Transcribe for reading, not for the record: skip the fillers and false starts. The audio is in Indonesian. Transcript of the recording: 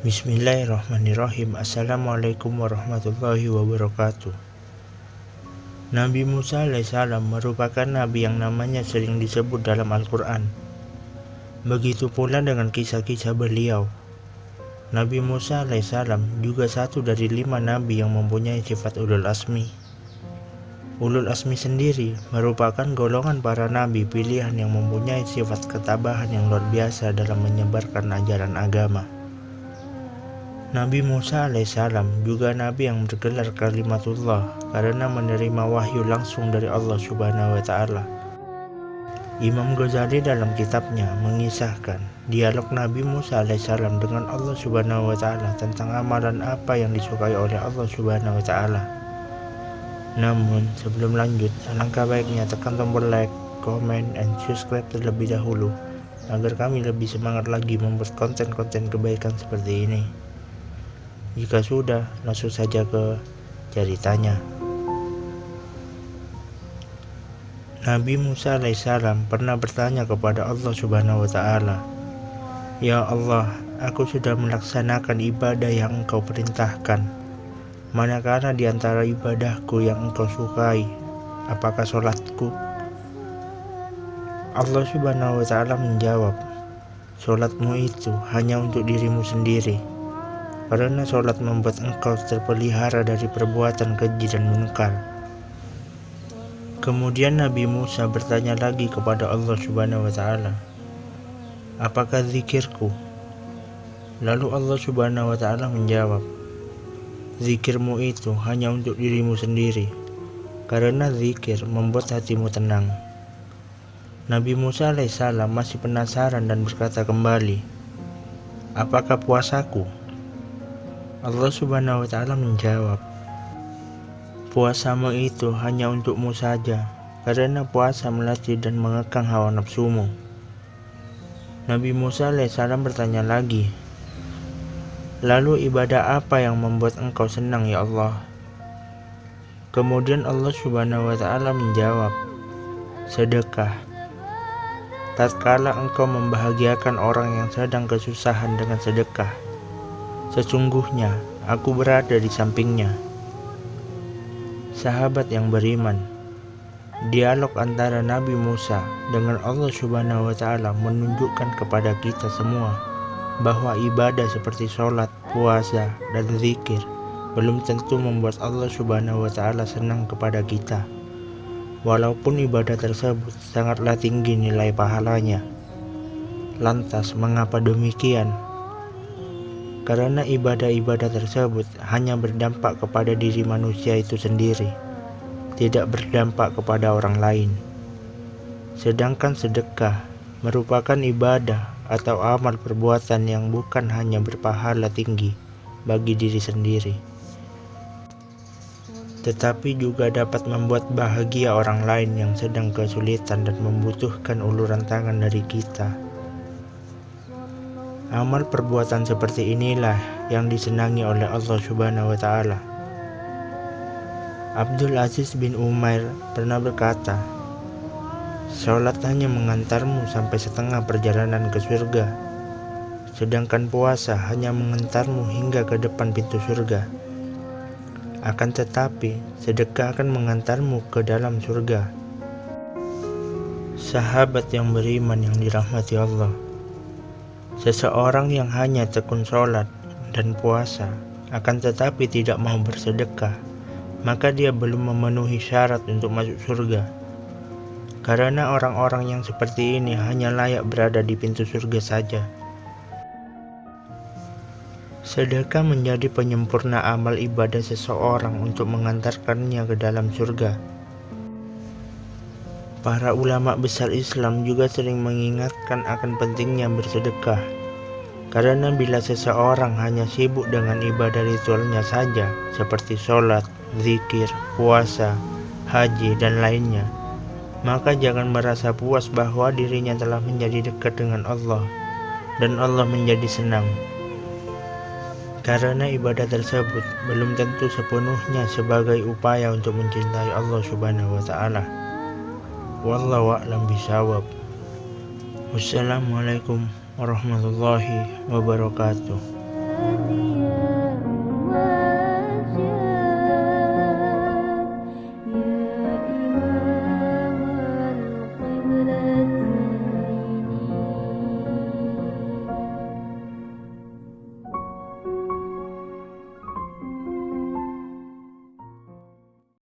Bismillahirrahmanirrahim. Assalamualaikum warahmatullahi wabarakatuh. Nabi Musa alaihissalam merupakan nabi yang namanya sering disebut dalam Al-Quran. Begitu pula dengan kisah-kisah beliau. Nabi Musa alaihissalam juga satu dari 5 nabi yang mempunyai sifat ulul azmi. Ulul azmi sendiri merupakan golongan para nabi pilihan yang mempunyai sifat ketabahan yang luar biasa dalam menyebarkan ajaran agama. Nabi Musa alaihissalam juga nabi yang bergelar kalimatullah karena menerima wahyu langsung dari Allah Subhanahu wa Ta'ala. Imam Ghazali dalam kitabnya mengisahkan dialog Nabi Musa alaihissalam dengan Allah Subhanahu wa Ta'ala tentang amalan apa yang disukai oleh Allah Subhanahu wa Ta'ala. Namun sebelum lanjut, alangkah baiknya tekan tombol like, comment, and subscribe terlebih dahulu agar kami lebih semangat lagi membuat konten-konten kebaikan seperti ini. Jika sudah, langsung saja ke ceritanya. Nabi Musa alaihissalam pernah bertanya kepada Allah Subhanahu wa Ta'ala, "Ya Allah, aku sudah melaksanakan ibadah yang Engkau perintahkan. Manakala di antara ibadahku yang Engkau sukai? Apakah sholatku?" Allah Subhanahu wa Ta'ala menjawab, "Sholatmu itu hanya untuk dirimu sendiri. Karena sholat membuat engkau terpelihara dari perbuatan keji dan munkar." Kemudian Nabi Musa bertanya lagi kepada Allah Subhanahu wa Ta'ala, "Apakah zikirku?" Lalu Allah Subhanahu wa Ta'ala menjawab, "Zikirmu itu hanya untuk dirimu sendiri, karena zikir membuat hatimu tenang." Nabi Musa alaihissalam masih penasaran dan berkata kembali, "Apakah puasaku?" Allah Subhanahu wa Ta'ala menjawab, "Puasamu itu hanya untukmu saja, karena puasa melatih dan mengekang hawa nafsumu." Nabi Musa alaihissalam bertanya lagi, "Lalu ibadah apa yang membuat engkau senang, ya Allah?" Kemudian Allah Subhanahu wa Ta'ala menjawab, "Sedekah. Tatkala engkau membahagiakan orang yang sedang kesusahan dengan sedekah, sesungguhnya aku berada di sampingnya." Sahabat yang beriman, dialog antara Nabi Musa dengan Allah Subhanahu wa Ta'ala menunjukkan kepada kita semua bahwa ibadah seperti sholat, puasa, dan zikir belum tentu membuat Allah Subhanahu wa Ta'ala senang kepada kita, walaupun ibadah tersebut sangatlah tinggi nilai pahalanya. Lantas mengapa demikian? Karena ibadah-ibadah tersebut hanya berdampak kepada diri manusia itu sendiri, tidak berdampak kepada orang lain. Sedangkan sedekah merupakan ibadah atau amal perbuatan yang bukan hanya berpahala tinggi bagi diri sendiri, tetapi juga dapat membuat bahagia orang lain yang sedang kesulitan dan membutuhkan uluran tangan dari kita. Amal perbuatan seperti inilah yang disenangi oleh Allah Subhanahu wa Ta'ala. Abdul Aziz bin Umair pernah berkata, "Sholat hanya mengantarmu sampai setengah perjalanan ke surga, sedangkan puasa hanya mengantarmu hingga ke depan pintu surga. Akan tetapi, sedekah akan mengantarmu ke dalam surga." Sahabat yang beriman yang dirahmati Allah, seseorang yang hanya tekun sholat dan puasa akan tetapi tidak mau bersedekah, maka dia belum memenuhi syarat untuk masuk surga. Karena orang-orang yang seperti ini hanya layak berada di pintu surga saja. Sedekah menjadi penyempurna amal ibadah seseorang untuk mengantarkannya ke dalam surga. Para ulama besar Islam juga sering mengingatkan akan pentingnya bersedekah, karena bila seseorang hanya sibuk dengan ibadah ritualnya saja seperti sholat, zikir, puasa, haji, dan lainnya, maka jangan merasa puas bahwa dirinya telah menjadi dekat dengan Allah dan Allah menjadi senang, karena ibadah tersebut belum tentu sepenuhnya sebagai upaya untuk mencintai Allah Subhanahu wa Ta'ala. Wallahu a'lam bishawab. Wassalamualaikum warahmatullahi wabarakatuh. هادي